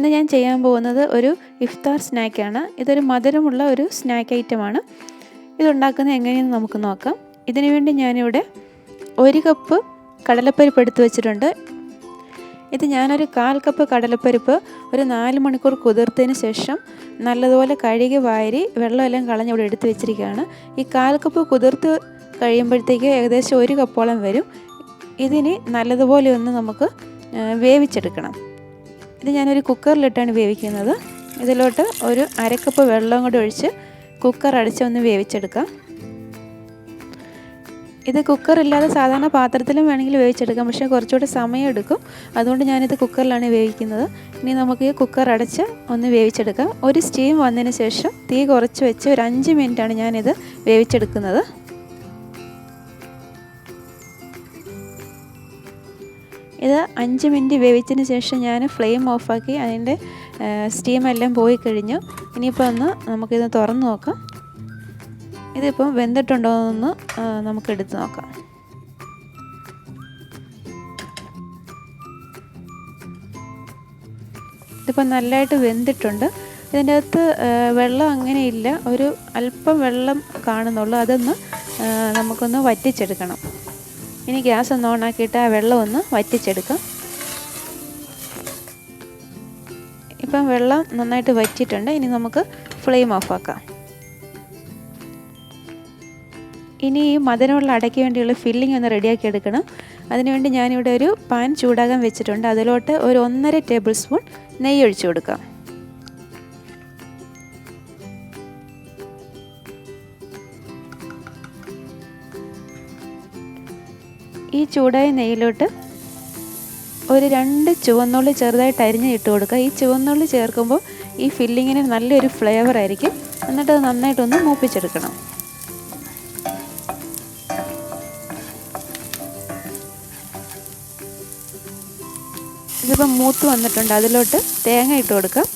ഇന്ന് ഞാൻ ചെയ്യാൻ പോകുന്നത് ഒരു ഇഫ്താർ സ്നാക്കാണ്. ഇതൊരു മധുരമുള്ള ഒരു സ്നാക്ക് ഐറ്റമാണ്. ഇതുണ്ടാക്കുന്നത് എങ്ങനെയെന്ന് നമുക്ക് നോക്കാം. ഇതിനു വേണ്ടി ഞാനിവിടെ 1 കപ്പ് കടലപ്പരിപ്പ് എടുത്ത് വെച്ചിട്ടുണ്ട്. ഇത് ഞാനൊരു 1/4 കപ്പ് കടലപ്പരിപ്പ് ഒരു 4 മണിക്കൂർ കുതിർത്തതിന് ശേഷം നല്ലതുപോലെ കഴുകി വാരി വെള്ളമെല്ലാം കളഞ്ഞ് ഇവിടെ എടുത്ത് വെച്ചിരിക്കുകയാണ്. ഈ 1/4 കപ്പ് കുതിർത്ത് കഴിയുമ്പോഴത്തേക്ക് ഏകദേശം 1 കപ്പോളം വരും. ഇതിന് നല്ലതുപോലെ ഒന്ന് നമുക്ക് വേവിച്ചെടുക്കണം. ഇത് ഞാനൊരു കുക്കറിലിട്ടാണ് വേവിക്കുന്നത്. ഇതിലോട്ട് ഒരു 1/2 കപ്പ് വെള്ളം കൂടി ഒഴിച്ച് കുക്കർ അടച്ച് ഒന്ന് വേവിച്ചെടുക്കാം. ഇത് കുക്കറില്ലാതെ സാധാരണ പാത്രത്തിലും വേണമെങ്കിൽ വേവിച്ചെടുക്കാം, പക്ഷേ കുറച്ചുകൂടി സമയം എടുക്കും. അതുകൊണ്ട് ഞാനിത് കുക്കറിലാണ് വേവിക്കുന്നത്. ഇനി നമുക്ക് ഈ കുക്കർ അടച്ച് ഒന്ന് വേവിച്ചെടുക്കാം. ഒരു സ്റ്റീം വന്നതിന് ശേഷം തീ കുറച്ച് വെച്ച് ഒരു 5 മിനിറ്റാണ് ഞാനിത് വേവിച്ചെടുക്കുന്നത്. ഇത് 5 മിനിറ്റ് വേവിച്ചതിന് ശേഷം ഞാൻ ഫ്ലെയിം ഓഫാക്കി അതിൻ്റെ സ്റ്റീമെല്ലാം പോയി കഴിഞ്ഞു. ഇനിയിപ്പോൾ നമുക്കിത് തുറന്ന് നോക്കാം. ഇതിപ്പം വെന്തിട്ടുണ്ടോ എന്ന് നമുക്കെടുത്ത് നോക്കാം. ഇതിപ്പോൾ നല്ലതായിട്ട് വെന്തിട്ടുണ്ട്. ഇതിൻ്റെ അകത്ത് വെള്ളം അങ്ങനെയില്ല, ഒരു അല്പം വെള്ളം കാണുന്നുള്ളൂ. അതൊന്ന് നമുക്കൊന്ന് വറ്റിച്ചെടുക്കണം. ഇനി ഗ്യാസ് ഒന്ന് ഓണാക്കിയിട്ട് ആ വെള്ളം ഒന്ന് വറ്റിച്ചെടുക്കാം. ഇപ്പം വെള്ളം നന്നായിട്ട് വറ്റിയിട്ടുണ്ട്. ഇനി നമുക്ക് ഫ്ലെയിം ഓഫാക്കാം. ഇനി ഈ മധുരമുള്ള അടയ്ക്ക് വേണ്ടിയുള്ള ഫില്ലിംഗ് ഒന്ന് റെഡിയാക്കി എടുക്കണം. അതിനുവേണ്ടി ഞാനിവിടെ ഒരു പാൻ ചൂടാകാൻ വെച്ചിട്ടുണ്ട്. അതിലോട്ട് ഒരു 1.5 ടേബിൾ സ്പൂൺ നെയ്യ് ഒഴിച്ചു കൊടുക്കാം. ഈ ചൂടായ നെയ്യിലോട്ട് ഒരു 2 ചുവന്നുള്ളി ചെറുതായിട്ട് അരിഞ്ഞ് ഇട്ട് കൊടുക്കുക. ഈ ചുവന്നുള്ളി ചേർക്കുമ്പോൾ ഈ ഫില്ലിങ്ങിന് നല്ലൊരു ഫ്ലേവർ ആയിരിക്കും. എന്നിട്ട് അത് നന്നായിട്ടൊന്ന് മൂപ്പിച്ചെടുക്കണം. ഇതിപ്പോൾ മൂത്ത് വന്നിട്ടുണ്ട്. അതിലോട്ട് തേങ്ങ ഇട്ട് കൊടുക്കാം.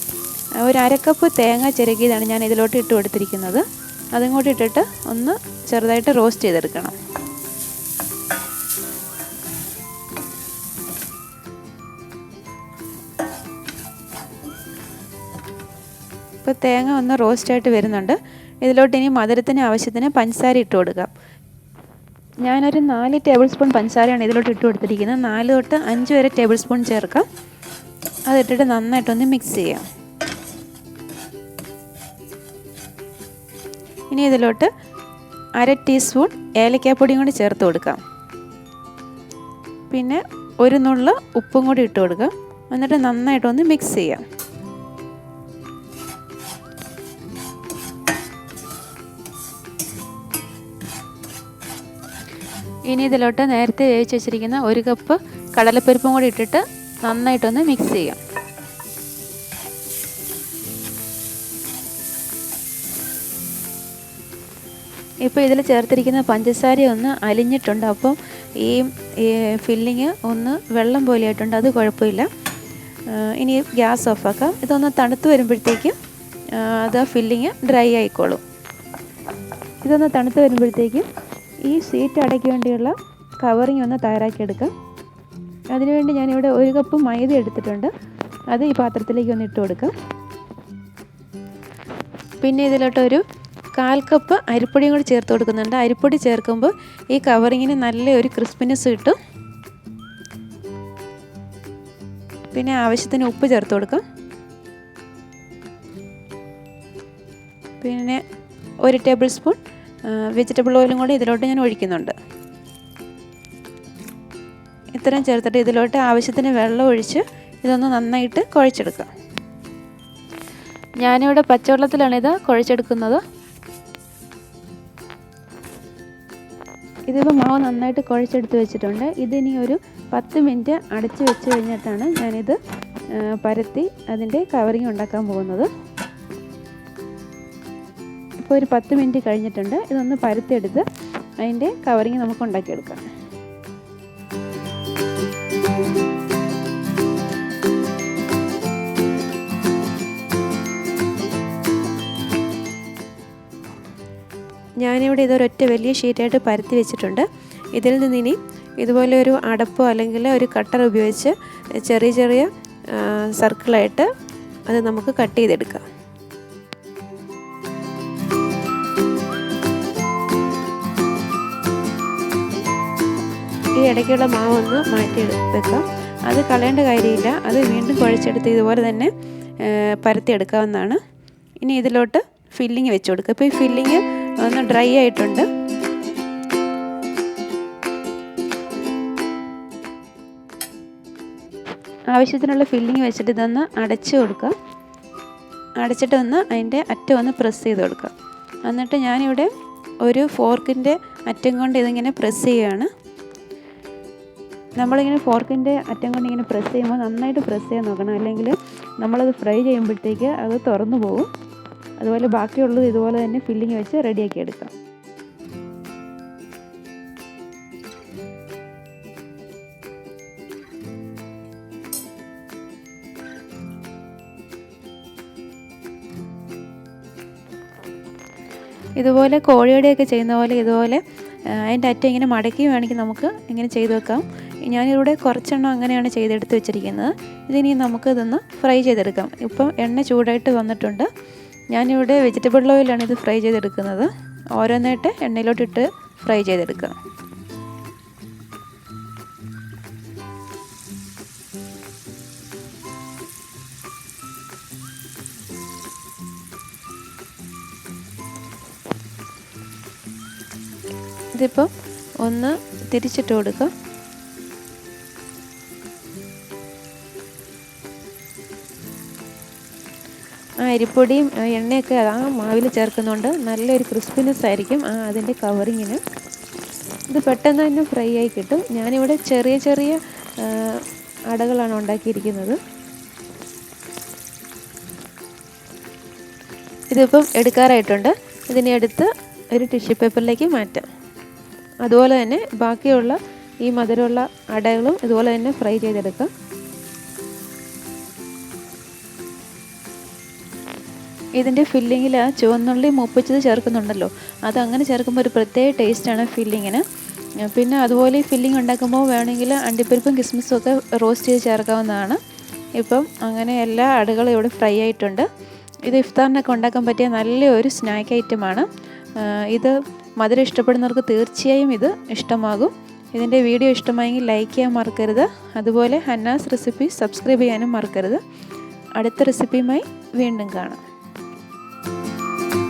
ഒരു 1/2 കപ്പ് തേങ്ങ ചിരകിയതാണ് ഞാൻ ഇതിലോട്ട് ഇട്ട് കൊടുത്തിരിക്കുന്നത്. അതും കൂടി ഇട്ടിട്ട് ഒന്ന് ചെറുതായിട്ട് റോസ്റ്റ് ചെയ്തെടുക്കണം. ഇപ്പോൾ തേങ്ങ ഒന്ന് റോസ്റ്റായിട്ട് വരുന്നുണ്ട്. ഇതിലോട്ട് ഇനി മധുരത്തിന് ആവശ്യത്തിന് പഞ്ചസാര ഇട്ട് കൊടുക്കാം. ഞാനൊരു 4 ടേബിൾ സ്പൂൺ പഞ്ചസാരയാണ് ഇതിലോട്ട് ഇട്ട് കൊടുത്തിരിക്കുന്നത്. 4 തൊട്ട് 5 വരെ ടേബിൾ സ്പൂൺ ചേർക്കാം. അതിട്ടിട്ട് നന്നായിട്ടൊന്ന് മിക്സ് ചെയ്യാം. ഇനി ഇതിലോട്ട് 1/2 ടീസ്പൂൺ ഏലക്കാപ്പൊടിയും കൂടി ചേർത്ത് കൊടുക്കാം. പിന്നെ ഒരു നുള്ള് ഉപ്പും കൂടി ഇട്ട് കൊടുക്കാം. എന്നിട്ട് നന്നായിട്ടൊന്ന് മിക്സ് ചെയ്യാം. ഇനി ഇതിലോട്ട് നേരത്തെ വേവിച്ച് വെച്ചിരിക്കുന്ന 1 കപ്പ് കടലപ്പരിപ്പും കൂടി ഇട്ടിട്ട് നന്നായിട്ടൊന്ന് മിക്സ് ചെയ്യാം. ഇപ്പോൾ ഇതിൽ ചേർത്തിരിക്കുന്ന പഞ്ചസാര ഒന്ന് അലിഞ്ഞിട്ടുണ്ട്. അപ്പം ഈ ഫില്ലിങ് ഒന്ന് വെള്ളം പോലെയായിട്ടുണ്ട്. അത് കുഴപ്പമില്ല. ഇനി ഗ്യാസ് ഓഫാക്കാം. ഇതൊന്ന് തണുത്ത് വരുമ്പോഴത്തേക്കും അത് ഫില്ലിങ് ഡ്രൈ ആയിക്കോളും. ഇതൊന്ന് തണുത്ത് വരുമ്പോഴത്തേക്കും ഈ സ്വീറ്റ് അടയ്ക്ക് വേണ്ടിയുള്ള കവറിങ് ഒന്ന് തയ്യാറാക്കിയെടുക്കാം. അതിനുവേണ്ടി ഞാനിവിടെ 1 കപ്പ് മൈദ എടുത്തിട്ടുണ്ട്. അത് ഈ പാത്രത്തിലേക്ക് ഒന്ന് ഇട്ട് കൊടുക്കാം. പിന്നെ ഇതിലോട്ടൊരു 1/4 കപ്പ് അരിപ്പൊടിയും കൂടി ചേർത്ത് കൊടുക്കുന്നുണ്ട്. അരിപ്പൊടി ചേർക്കുമ്പോൾ ഈ കവറിങ്ങിന് നല്ല ഒരു ക്രിസ്പിനെസ് കിട്ടും. പിന്നെ ആവശ്യത്തിന് ഉപ്പ് ചേർത്ത് കൊടുക്കാം. പിന്നെ 1 ടേബിൾ സ്പൂൺ വെജിറ്റബിൾ ഓയിലും കൂടി ഇതിലോട്ട് ഞാൻ ഒഴിക്കുന്നുണ്ട്. ഇത്രയും ചേർത്തിട്ട് ഇതിലോട്ട് ആവശ്യത്തിന് വെള്ളം ഒഴിച്ച് ഇതൊന്ന് നന്നായിട്ട് കുഴച്ചെടുക്കാം. ഞാനിവിടെ പച്ചവെള്ളത്തിലാണ് ഇത് കുഴച്ചെടുക്കുന്നത്. ഇതിപ്പോൾ മാവ് നന്നായിട്ട് കുഴച്ചെടുത്ത് വെച്ചിട്ടുണ്ട്. ഇതിനി ഒരു 10 മിനിറ്റ് അടച്ച് വെച്ച് കഴിഞ്ഞിട്ടാണ് ഞാനിത് പരത്തി അതിൻ്റെ കവറിങ് ഉണ്ടാക്കാൻ പോകുന്നത്. ഇപ്പോൾ ഒരു 10 മിനിറ്റ് കഴിഞ്ഞിട്ടുണ്ട്. ഇതൊന്ന് പരത്തിയെടുത്ത് അതിൻ്റെ കവറിങ് നമുക്ക് ഉണ്ടാക്കിയെടുക്കാം. ഞാനിവിടെ ഇതൊരൊറ്റ വലിയ ഷീറ്റായിട്ട് പരത്തി വെച്ചിട്ടുണ്ട്. ഇതിൽ നിന്നിനി ഇതുപോലെ ഒരു അടപ്പോ അല്ലെങ്കിൽ ഒരു കട്ടർ ഉപയോഗിച്ച് ചെറിയ ചെറിയ സർക്കിളായിട്ട് അത് നമുക്ക് കട്ട് ചെയ്തെടുക്കാം. ഈ ഇടയ്ക്കുള്ള മാവ് ഒന്ന് മാറ്റി വെക്കാം. അത് കളയേണ്ട കാര്യമില്ല. അത് വീണ്ടും കുഴച്ചെടുത്ത് ഇതുപോലെ തന്നെ പരത്തിയെടുക്കാവുന്നതാണ്. ഇനി ഇതിലോട്ട് ഫില്ലിങ് വെച്ച് കൊടുക്കുക. ഇപ്പോൾ ഈ ഫില്ലിങ് ഒന്ന് ഡ്രൈ ആയിട്ടുണ്ട്. ആവശ്യത്തിനുള്ള ഫില്ലിങ് വെച്ചിട്ട് ഇതൊന്ന് അടച്ചു കൊടുക്കുക. അടച്ചിട്ട് ഒന്ന് അതിൻ്റെ അറ്റം ഒന്ന് പ്രസ് ചെയ്ത് കൊടുക്കുക. എന്നിട്ട് ഞാനിവിടെ ഒരു ഫോർക്കിൻ്റെ അറ്റം കൊണ്ട് ഇതിങ്ങനെ പ്രസ് ചെയ്യുകയാണ്. നമ്മളിങ്ങനെ ഫോർക്കിൻ്റെ അറ്റം കൊണ്ട് ഇങ്ങനെ പ്രസ് ചെയ്യുമ്പോൾ നന്നായിട്ട് പ്രസ് ചെയ്യാൻ നോക്കണം, അല്ലെങ്കിൽ നമ്മളത് ഫ്രൈ ചെയ്യുമ്പോഴത്തേക്ക് അത് തുറന്നു പോകും. അതുപോലെ ബാക്കിയുള്ളത് ഇതുപോലെ തന്നെ ഫില്ലിങ് വെച്ച് റെഡിയാക്കി എടുക്കാം. ഇതുപോലെ കോഴിയുടെയൊക്കെ ചെയ്യുന്ന പോലെ ഇതുപോലെ അതിൻ്റെ അറ്റം ഇങ്ങനെ മടക്കി വേണമെങ്കിൽ നമുക്ക് ഇങ്ങനെ ചെയ്ത് വെക്കാം. ഞാനിവിടെ കുറച്ചെണ്ണം അങ്ങനെയാണ് ചെയ്തെടുത്ത് വെച്ചിരിക്കുന്നത്. ഇതിനി നമുക്ക് ഇതൊന്ന് ഫ്രൈ ചെയ്തെടുക്കാം. ഇപ്പം എണ്ണ ചൂടായിട്ട് വന്നിട്ടുണ്ട്. ഞാനിവിടെ വെജിറ്റബിൾ ഓയിലാണ് ഇത് ഫ്രൈ ചെയ്തെടുക്കുന്നത്. ഓരോന്നായിട്ട് എണ്ണയിലോട്ടിട്ട് ഫ്രൈ ചെയ്തെടുക്കാം. ഇതിപ്പം ഒന്ന് തിരിച്ചിട്ട് കൊടുക്കുക. അരിപ്പൊടിയും എണ്ണയൊക്കെ ആ മാവിൽ ചേർക്കുന്നുണ്ട് നല്ലൊരു ക്രിസ്പിനെസ് ആയിരിക്കും അതിൻ്റെ കവറിങ്ങിന്. ഇത് പെട്ടെന്ന് തന്നെ ഫ്രൈ ആയി കിട്ടും. ഞാനിവിടെ ചെറിയ ചെറിയ അടകളാണ് ഉണ്ടാക്കിയിരിക്കുന്നത്. ഇതിപ്പം എടുക്കാറായിട്ടുണ്ട്. ഇതിനെ എടുത്ത് ഒരു ടിഷ്യൂ പേപ്പറിലേക്ക് മാറ്റാം. അതുപോലെ തന്നെ ബാക്കിയുള്ള ഈ മധുരമുള്ള അടകളും ഇതുപോലെ തന്നെ ഫ്രൈ ചെയ്തെടുക്കാം. ഇതിൻ്റെ ഫില്ലിങ്ങിൽ ചുവന്നുള്ളി മൂപ്പിച്ചത് ചേർക്കുന്നുണ്ടല്ലോ, അതങ്ങനെ ചേർക്കുമ്പോൾ ഒരു പ്രത്യേക ടേസ്റ്റാണ് ഫില്ലിങ്ങിന്. പിന്നെ അതുപോലെ ഈ ഫില്ലിങ് ഉണ്ടാക്കുമ്പോൾ വേണമെങ്കിൽ അണ്ടിപ്പരിപ്പും കിസ്മിസും ഒക്കെ റോസ്റ്റ് ചെയ്ത് ചേർക്കാവുന്നതാണ്. ഇപ്പം അങ്ങനെ എല്ലാ അടകളും ഇവിടെ ഫ്രൈ ആയിട്ടുണ്ട്. ഇത് ഇഫ്താറിനൊക്കെ ഉണ്ടാക്കാൻ പറ്റിയ നല്ലൊരു സ്നാക്ക് ഐറ്റമാണ്. ഇത് മധുരം ഇഷ്ടപ്പെടുന്നവർക്ക് തീർച്ചയായും ഇത് ഇഷ്ടമാകും. ഇതിൻ്റെ വീഡിയോ ഇഷ്ടമായെങ്കിൽ ലൈക്ക് ചെയ്യാൻ മറക്കരുത്. അതുപോലെ ഹന്നാസ് റെസിപ്പി സബ്സ്ക്രൈബ് ചെയ്യാനും മറക്കരുത്. അടുത്ത റെസിപ്പിയുമായി വീണ്ടും കാണാം.